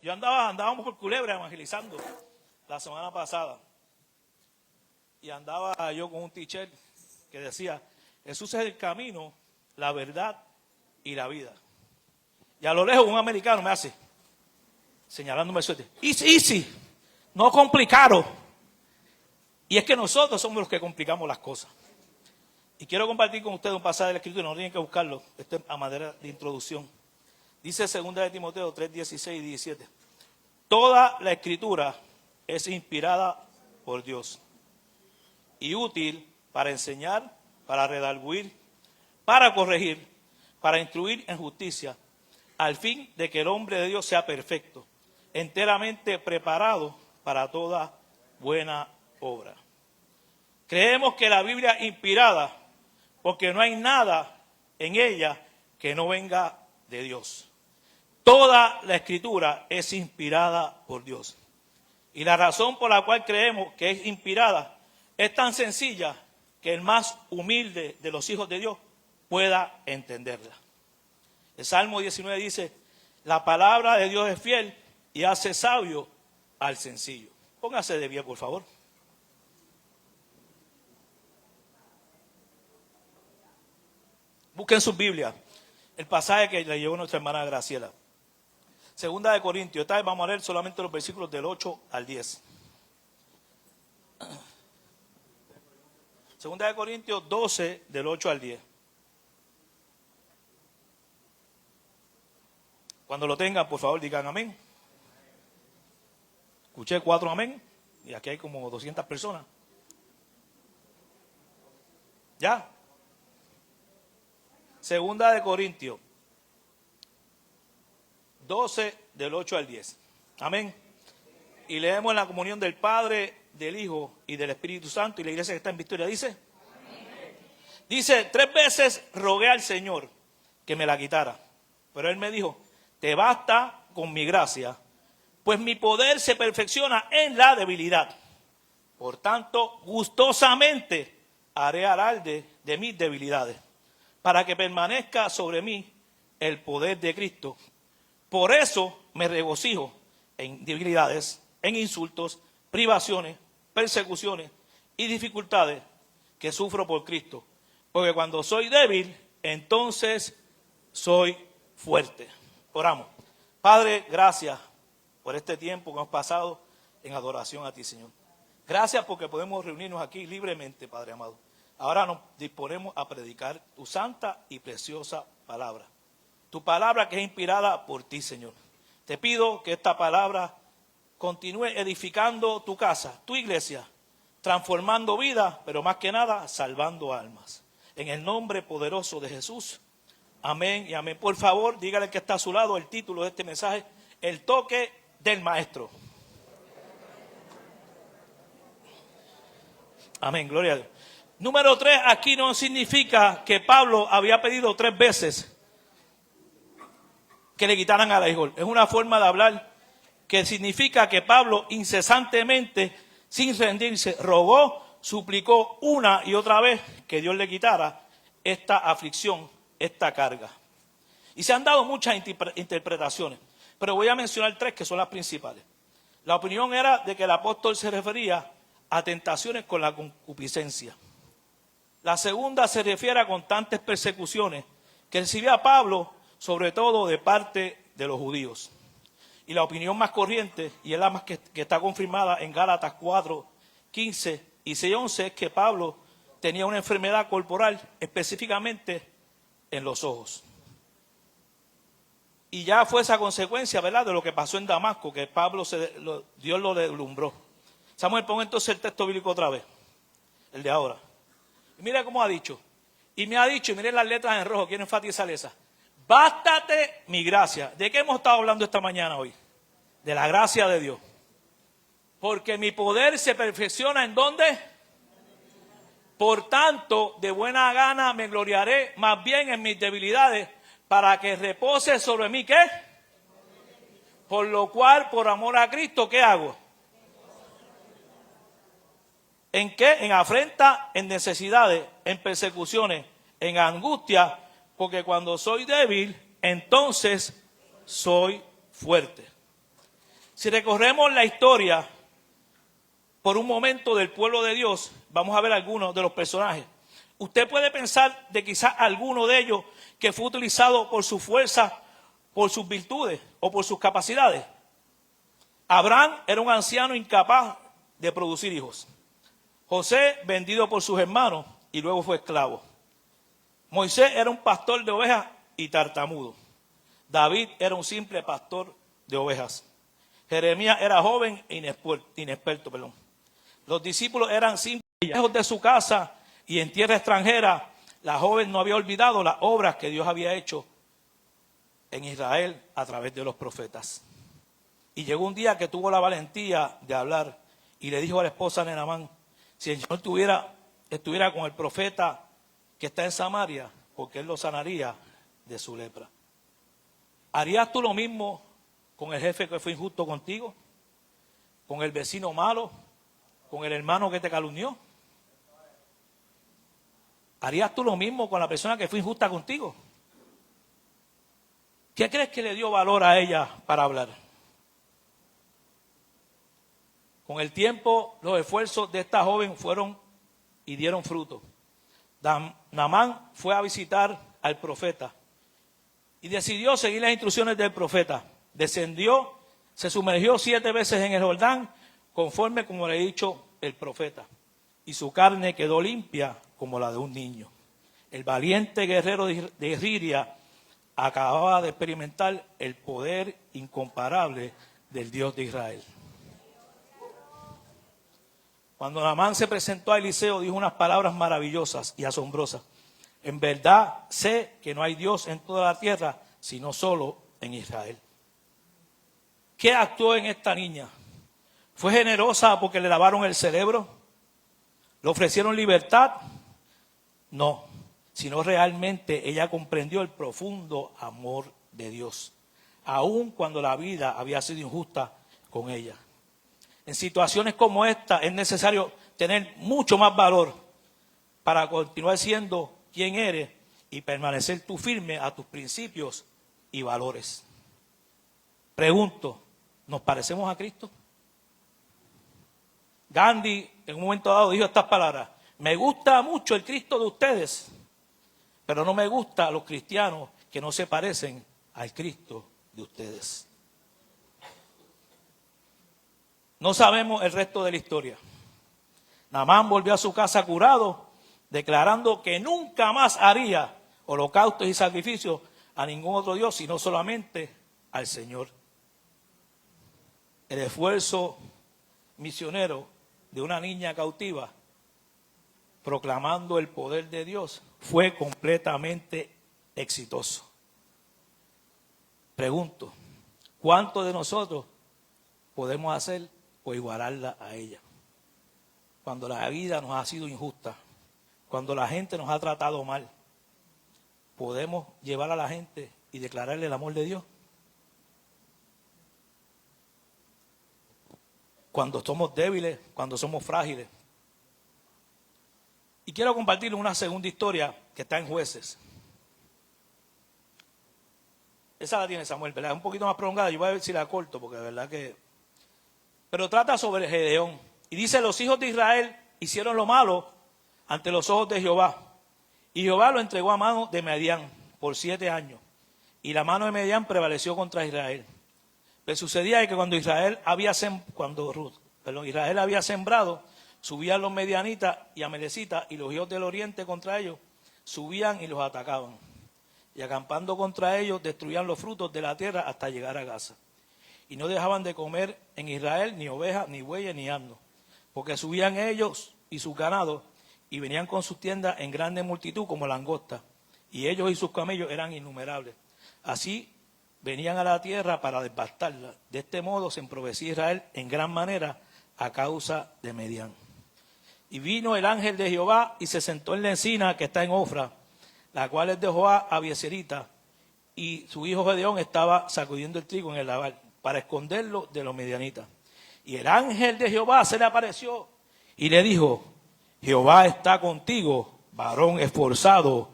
Andábamos por Culebra evangelizando la semana pasada. Y andaba yo con un t-shirt que decía, Jesús es el camino, la verdad y la vida. Y a lo lejos un americano me hace, señalándome el suerte, easy, no complicado. Y es que nosotros somos los que complicamos las cosas. Y quiero compartir con ustedes un pasaje de la Escritura, no tienen que buscarlo, esto es a manera de introducción. Dice 2 de Timoteo 3, 16 y 17. Toda la Escritura es inspirada por Dios y útil para enseñar, para redarguir, para corregir, para instruir en justicia, al fin de que el hombre de Dios sea perfecto, enteramente preparado para toda buena obra. Creemos que la Biblia es inspirada porque no hay nada en ella que no venga de Dios. Toda la Escritura es inspirada por Dios. Y la razón por la cual creemos que es inspirada es tan sencilla que el más humilde de los hijos de Dios pueda entenderla. El Salmo 19 dice, la palabra de Dios es fiel y hace sabio al sencillo. Póngase de pie, por favor. Busquen sus Biblias el pasaje que le llevó nuestra hermana Graciela. 2 de Corintios, esta vez vamos a leer solamente los versículos del 8 al 10. 2 de Corintios 12, del 8 al 10. Cuando lo tengan, por favor, digan amén. Escuché 4 amén, y aquí hay como 200 personas. ¿Ya? 2 de Corintios 12, del 8 al 10. Amén. Y leemos en la comunión del Padre, del Hijo y del Espíritu Santo. Y la iglesia que está en victoria dice. Amén. Dice, 3 veces rogué al Señor que me la quitara. Pero Él me dijo, te basta con mi gracia, pues mi poder se perfecciona en la debilidad. Por tanto, gustosamente haré alarde de mis debilidades, para que permanezca sobre mí el poder de Cristo. Por eso me regocijo en debilidades, en insultos, privaciones, persecuciones y dificultades que sufro por Cristo. Porque cuando soy débil, entonces soy fuerte. Oramos. Padre, gracias por este tiempo que hemos pasado en adoración a ti, Señor. Gracias porque podemos reunirnos aquí libremente, Padre amado. Ahora nos disponemos a predicar tu santa y preciosa palabra. Tu palabra que es inspirada por ti, Señor. Te pido que esta palabra continúe edificando tu casa, tu iglesia, transformando vidas, pero más que nada, salvando almas. En el nombre poderoso de Jesús. Amén y amén. Por favor, dígale que está a su lado el título de este mensaje, El toque del maestro. Amén, gloria a Dios. Número 3, aquí no significa que Pablo había pedido 3 veces que le quitaran al aguijón. Es una forma de hablar que significa que Pablo incesantemente, sin rendirse, rogó, suplicó una y otra vez que Dios le quitara esta aflicción, esta carga. Y se han dado muchas interpretaciones, pero voy a mencionar 3 que son las principales. La opinión era de que el apóstol se refería a tentaciones con la concupiscencia. La segunda se refiere a constantes persecuciones que recibía Pablo, sobre todo de parte de los judíos. Y la opinión más corriente, y es la más que está confirmada en Gálatas 4, 15 y 6:11, es que Pablo tenía una enfermedad corporal, específicamente en los ojos. Y ya fue esa consecuencia, ¿verdad?, de lo que pasó en Damasco, que Dios lo deslumbró. Samuel, pon entonces el texto bíblico otra vez, el de ahora. Y mira cómo ha dicho. Y me ha dicho, y miren las letras en rojo, quiero enfatizar esa. Bástate mi gracia. ¿De qué hemos estado hablando esta mañana hoy? De la gracia de Dios. Porque mi poder se perfecciona ¿en dónde? Por tanto, de buena gana me gloriaré más bien en mis debilidades, para que repose sobre mí, ¿qué? Por lo cual, por amor a Cristo, ¿qué hago? ¿En qué? En afrenta, en necesidades, en persecuciones, en angustia, porque cuando soy débil, entonces soy fuerte. Si recorremos la historia por un momento del pueblo de Dios, vamos a ver algunos de los personajes. Usted puede pensar de quizás alguno de ellos que fue utilizado por su fuerza, por sus virtudes o por sus capacidades. Abraham era un anciano incapaz de producir hijos. José, vendido por sus hermanos y luego fue esclavo. Moisés era un pastor de ovejas y tartamudo. David era un simple pastor de ovejas. Jeremías era joven e inexperto. Los discípulos eran simples, lejos de su casa y en tierra extranjera. La joven no había olvidado las obras que Dios había hecho en Israel a través de los profetas. Y llegó un día que tuvo la valentía de hablar y le dijo a la esposa de Naamán: si el Señor estuviera con el profeta que está en Samaria, porque él lo sanaría de su lepra. ¿Harías tú lo mismo con el jefe que fue injusto contigo? ¿Con el vecino malo? ¿Con el hermano que te calumnió? ¿Harías tú lo mismo con la persona que fue injusta contigo? ¿Qué crees que le dio valor a ella para hablar? Con el tiempo, los esfuerzos de esta joven fueron y dieron fruto. Naamán fue a visitar al profeta y decidió seguir las instrucciones del profeta. Descendió, se sumergió 7 veces en el Jordán, conforme como le ha dicho el profeta. Y su carne quedó limpia como la de un niño. El valiente guerrero de Siria acababa de experimentar el poder incomparable del Dios de Israel. Cuando Naamán se presentó a Eliseo, dijo unas palabras maravillosas y asombrosas. En verdad sé que no hay Dios en toda la tierra, sino solo en Israel. ¿Qué actuó en esta niña? ¿Fue generosa porque le lavaron el cerebro? ¿Le ofrecieron libertad? No, sino realmente ella comprendió el profundo amor de Dios, aun cuando la vida había sido injusta con ella. En situaciones como esta es necesario tener mucho más valor para continuar siendo quien eres y permanecer tú firme a tus principios y valores. Pregunto, ¿nos parecemos a Cristo? Gandhi en un momento dado dijo estas palabras: me gusta mucho el Cristo de ustedes, pero no me gusta a los cristianos que no se parecen al Cristo de ustedes. No sabemos el resto de la historia. Naamán volvió a su casa curado, declarando que nunca más haría holocaustos y sacrificios a ningún otro Dios, sino solamente al Señor. El esfuerzo misionero de una niña cautiva, proclamando el poder de Dios, fue completamente exitoso. Pregunto, ¿cuántos de nosotros podemos hacer o igualarla a ella? Cuando la vida nos ha sido injusta, cuando la gente nos ha tratado mal, ¿podemos llevar a la gente y declararle el amor de Dios? Cuando somos débiles, cuando somos frágiles. Y quiero compartir una segunda historia que está en Jueces. Esa la tiene Samuel, ¿verdad? Es un poquito más prolongada, yo voy a ver si la corto, porque de verdad que... Pero trata sobre Gedeón. Y dice: los hijos de Israel hicieron lo malo ante los ojos de Jehová. Y Jehová lo entregó a mano de Medián por 7 años. Y la mano de Medián prevaleció contra Israel. Pero sucedía que cuando Israel había sembrado, subían los medianitas y amalecitas, y los hijos del oriente contra ellos subían y los atacaban. Y acampando contra ellos, destruían los frutos de la tierra hasta llegar a Gaza. Y no dejaban de comer en Israel ni ovejas, ni bueyes, ni asnos, porque subían ellos y sus ganados, y venían con sus tiendas en grande multitud como langostas, y ellos y sus camellos eran innumerables. Así venían a la tierra para devastarla. De este modo se empobrecía Israel en gran manera a causa de Medián. Y vino el ángel de Jehová y se sentó en la encina que está en Ofra, la cual es de Joab Abieserita, y su hijo Gedeón estaba sacudiendo el trigo en el lavar para esconderlo de los medianitas. Y el ángel de Jehová se le apareció y le dijo: Jehová está contigo, varón esforzado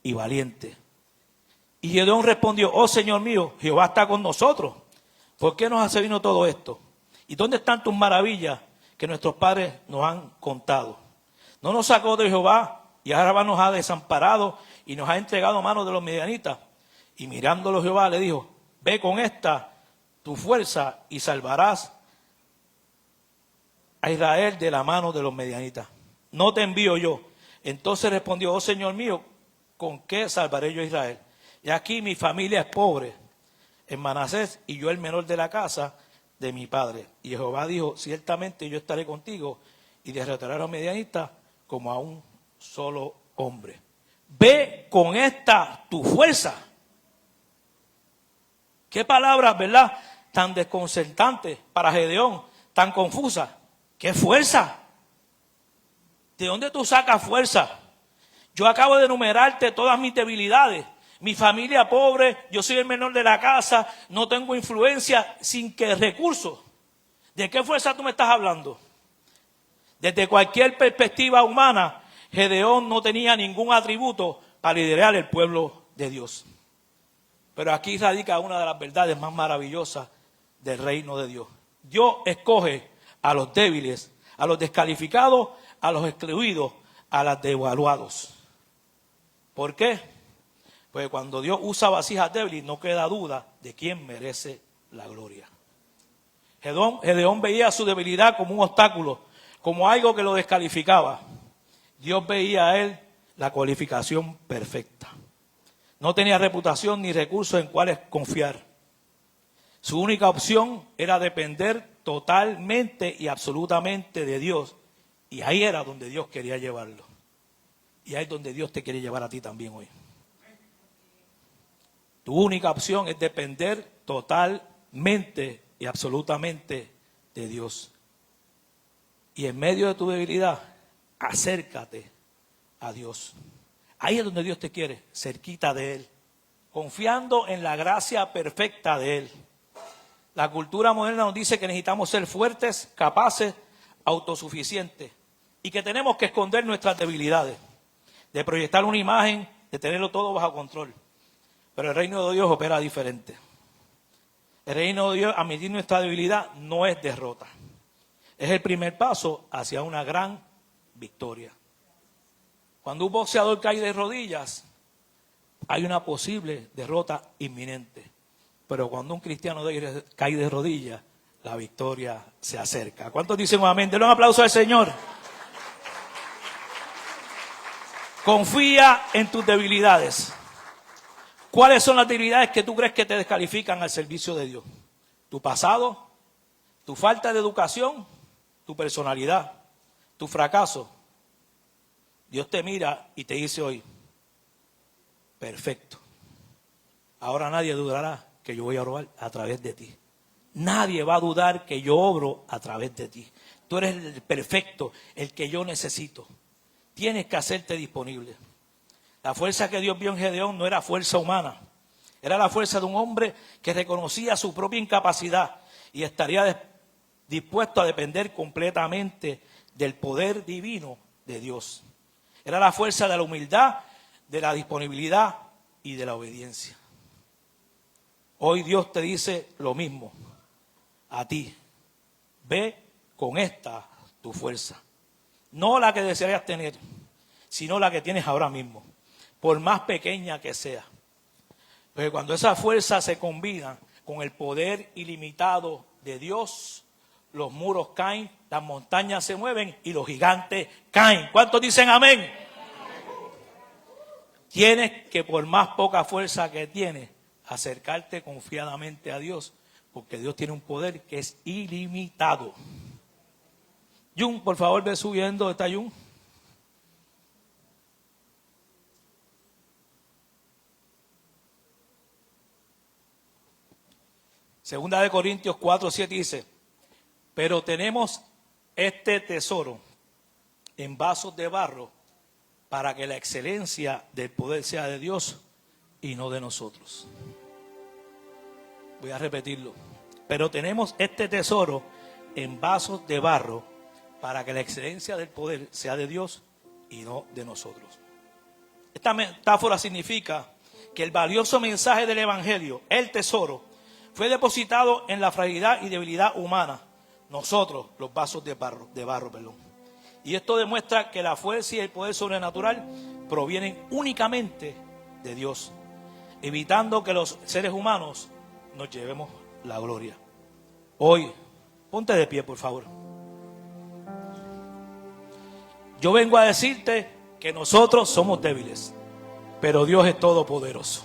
y valiente. Y Gedeón respondió: oh Señor mío, Jehová está con nosotros, ¿Por qué nos ha servido todo esto? ¿Y dónde están tus maravillas que nuestros padres nos han contado? No nos sacó de Jehová y ahora nos ha desamparado y nos ha entregado a manos de los midianitas. Y mirándolo Jehová le dijo, ve con esta tu fuerza y salvarás a Israel de la mano de los midianitas. No te envío yo. Entonces respondió, oh Señor mío, ¿con qué salvaré yo a Israel? Y aquí mi familia es pobre en Manasés y yo el menor de la casa de mi padre. Y Jehová dijo, ciertamente yo estaré contigo y derrotaré a los midianitas como a un solo hombre. Ve con esta tu fuerza. Qué palabras, ¿verdad? Tan desconcertantes para Gedeón, tan confusas. ¿Qué fuerza? ¿De dónde tú sacas fuerza? Yo acabo de enumerarte todas mis debilidades. Mi familia pobre, yo soy el menor de la casa, no tengo influencia, sin que recursos. ¿De qué fuerza tú me estás hablando? Desde cualquier perspectiva humana, Gedeón no tenía ningún atributo para liderar el pueblo de Dios. Pero aquí radica una de las verdades más maravillosas del reino de Dios. Dios escoge a los débiles, a los descalificados, a los excluidos, a los devaluados. ¿Por qué? Porque cuando Dios usa vasijas débiles, no queda duda de quién merece la gloria. Gedeón veía su debilidad como un obstáculo, como algo que lo descalificaba. Dios veía a él la cualificación perfecta. No tenía reputación ni recursos en cuales confiar. Su única opción era depender totalmente y absolutamente de Dios. Y ahí era donde Dios quería llevarlo. Y ahí es donde Dios te quiere llevar a ti también hoy. Tu única opción es depender totalmente y absolutamente de Dios. Y en medio de tu debilidad, acércate a Dios. Ahí es donde Dios te quiere, cerquita de Él, confiando en la gracia perfecta de Él. La cultura moderna nos dice que necesitamos ser fuertes, capaces, autosuficientes y que tenemos que esconder nuestras debilidades, de proyectar una imagen, de tenerlo todo bajo control. Pero el reino de Dios opera diferente. El reino de Dios, admitir nuestra debilidad, no es derrota. Es el primer paso hacia una gran victoria. Cuando un boxeador cae de rodillas, hay una posible derrota inminente. Pero cuando un cristiano cae de rodillas, la victoria se acerca. ¿Cuántos dicen un amén? Denle un aplauso al Señor. Confía en tus debilidades. ¿Cuáles son las debilidades que tú crees que te descalifican al servicio de Dios? Tu pasado, tu falta de educación, tu personalidad, tu fracaso. Dios te mira y te dice hoy, perfecto. Ahora nadie dudará que yo voy a obrar a través de ti. Nadie va a dudar que yo obro a través de ti. Tú eres el perfecto, el que yo necesito. Tienes que hacerte disponible. La fuerza que Dios vio en Gedeón no era fuerza humana. Era la fuerza de un hombre que reconocía su propia incapacidad y estaría dispuesto a depender completamente del poder divino de Dios. Era la fuerza de la humildad, de la disponibilidad y de la obediencia. Hoy Dios te dice lo mismo a ti. Ve con esta tu fuerza. No la que desearías tener, sino la que tienes ahora mismo, por más pequeña que sea. Porque cuando esa fuerza se combina con el poder ilimitado de Dios, los muros caen, las montañas se mueven y los gigantes caen. ¿Cuántos dicen amén? Amén. Tienes que, por más poca fuerza que tienes, acercarte confiadamente a Dios, porque Dios tiene un poder que es ilimitado. Jun, por favor, ve subiendo. ¿Está Jun? Segunda de Corintios 4:7 dice, pero tenemos este tesoro en vasos de barro para que la excelencia del poder sea de Dios y no de nosotros. Voy a repetirlo. Pero tenemos este tesoro en vasos de barro para que la excelencia del poder sea de Dios y no de nosotros. Esta metáfora significa que el valioso mensaje del Evangelio, el tesoro, fue depositado en la fragilidad y debilidad humana. Nosotros, los vasos de barro, perdón. Y esto demuestra que la fuerza y el poder sobrenatural provienen únicamente de Dios, evitando que los seres humanos nos llevemos la gloria. Hoy, ponte de pie, por favor. Yo vengo a decirte que nosotros somos débiles, pero Dios es todopoderoso.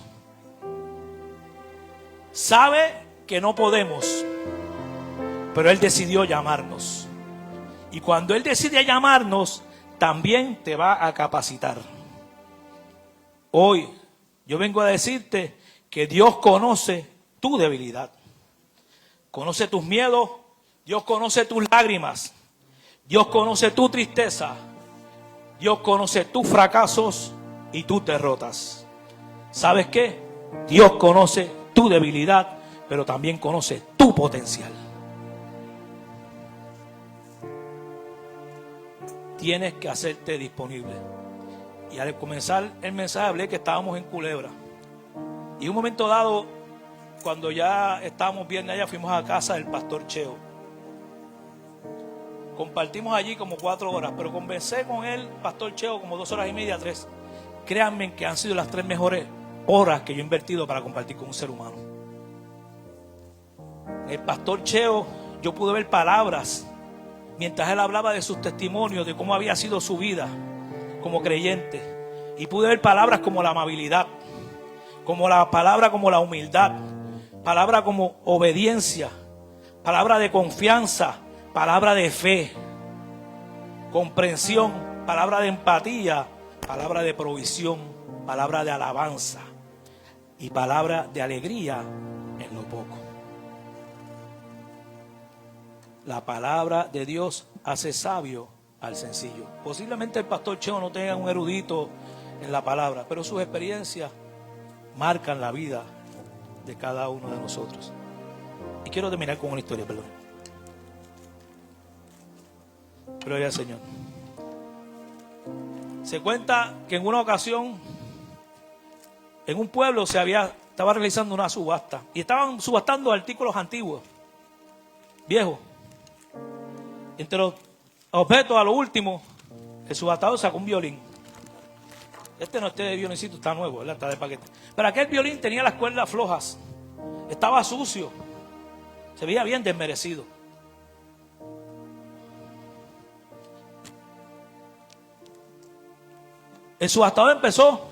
Sabe que no podemos, pero Él decidió llamarnos. Y cuando Él decide llamarnos, también te va a capacitar. Hoy yo vengo a decirte que Dios conoce tu debilidad, conoce tus miedos, Dios conoce tus lágrimas, Dios conoce tu tristeza, Dios conoce tus fracasos y tus derrotas. ¿Sabes qué? Dios conoce tu debilidad, pero también conoce tu potencial. Tienes que hacerte disponible. Y al comenzar el mensaje hablé que estábamos en Culebra. Y en un momento dado, cuando ya estábamos bien allá, fuimos a casa del pastor Cheo. Compartimos allí como 4 horas, pero conversé con él, pastor Cheo, como 2 horas y media, 3. Créanme que han sido las 3 mejores horas que yo he invertido para compartir con un ser humano. El pastor Cheo, yo pude ver palabras mientras él hablaba de sus testimonios, de cómo había sido su vida como creyente. Y pude ver palabras como la amabilidad, como la palabra como la humildad, palabra como obediencia, palabra de confianza, palabra de fe, comprensión, palabra de empatía, palabra de provisión, palabra de alabanza y palabra de alegría en lo poco. La palabra de Dios hace sabio al sencillo. Posiblemente el pastor Cheo no tenga un erudito en la palabra, pero sus experiencias marcan la vida de cada uno de nosotros. Y quiero terminar con una historia, perdón. Gloria al Señor. Se cuenta que en una ocasión en un pueblo estaba realizando una subasta y estaban subastando artículos antiguos, viejos. Entre los objetos, a lo último, el subastador sacó un violín. Este violincito está nuevo, ¿verdad? Está de paquete. Pero aquel violín tenía las cuerdas flojas, estaba sucio, se veía bien desmerecido. El subastador empezó,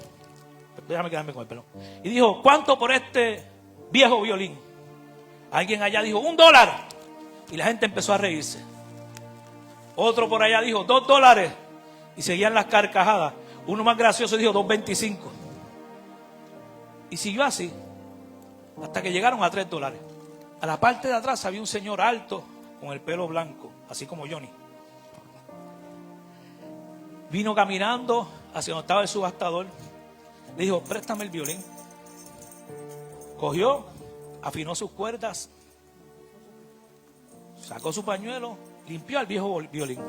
déjame quedarme con el pelo, y dijo: ¿cuánto por este viejo violín? Alguien allá dijo: $1. Y la gente empezó a reírse. Otro por allá dijo $2. Y seguían las carcajadas. Uno más gracioso dijo $2.25. Y siguió así hasta que llegaron a $3. A la parte de atrás había un señor alto con el pelo blanco, así como Johnny. Vino caminando hacia donde estaba el subastador. Le dijo: préstame el violín. Cogió, afinó sus cuerdas, sacó su pañuelo, limpió al viejo violín.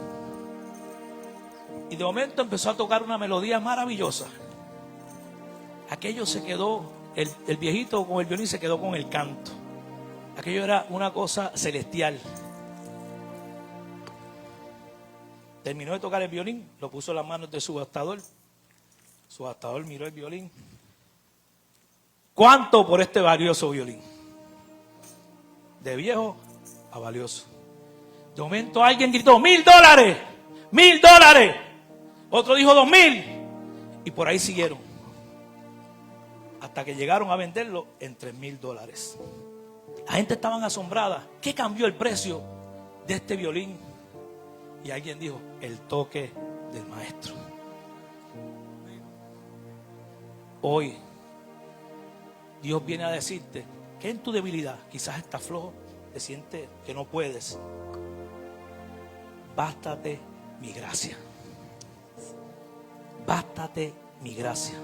Y de momento empezó a tocar una melodía maravillosa. Aquello se quedó, el viejito con el violín se quedó con el canto. Aquello era una cosa celestial. Terminó de tocar el violín, lo puso en las manos del subastador. El subastador miró el violín. ¿Cuánto por este valioso violín? De viejo a valioso. De momento alguien gritó: $1,000, $1,000. Otro dijo 2,000. Y por ahí siguieron. Hasta que llegaron a venderlo en $3,000. La gente estaba asombrada. ¿Qué cambió el precio de este violín? Y alguien dijo: el toque del maestro. Hoy Dios viene a decirte que en tu debilidad quizás estás flojo, te sientes que no puedes. Bástate mi gracia. Bástate mi gracia.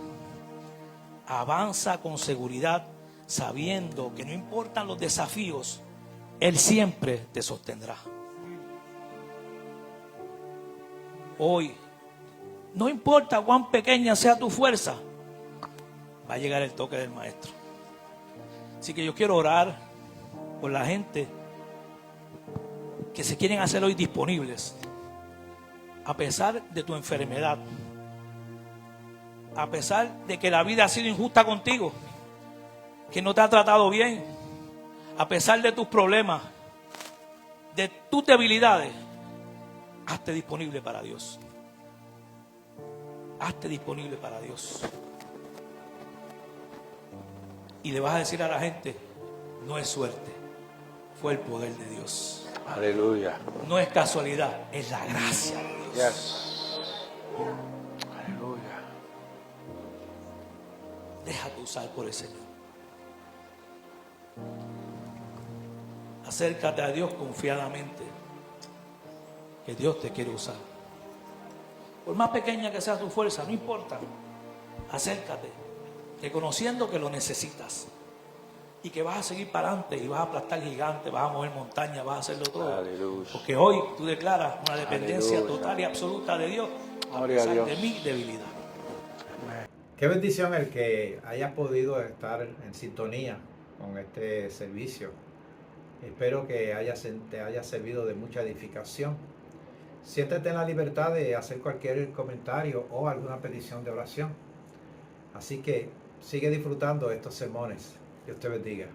Avanza con seguridad, sabiendo que no importan los desafíos, Él siempre te sostendrá. Hoy, no importa cuán pequeña sea tu fuerza, va a llegar el toque del maestro. Así que yo quiero orar por la gente que se quieren hacer hoy disponibles, a pesar de tu enfermedad, a pesar de que la vida ha sido injusta contigo, que no te ha tratado bien, a pesar de tus problemas, de tus debilidades, hazte disponible para Dios. Hazte disponible para Dios. Y le vas a decir a la gente, no es suerte, fue el poder de Dios. Aleluya. No es casualidad, es la gracia de Dios. Yes. Aleluya. Déjate usar por el Señor. Acércate a Dios confiadamente, que Dios te quiere usar. Por más pequeña que sea tu fuerza, no importa. Acércate, reconociendo que lo necesitas y que vas a seguir para adelante y vas a aplastar gigantes, vas a mover montañas, vas a hacerlo todo. Aleluya. Porque hoy tú declaras una dependencia Aleluya. total y absoluta de Dios a Gloria a pesar Dios. de mi debilidad. Qué bendición el que hayas podido estar en sintonía con este servicio. Espero que te haya servido de mucha edificación. Siéntete en la libertad de hacer cualquier comentario o alguna petición de oración. Así que sigue disfrutando estos sermones. Dios te bendiga.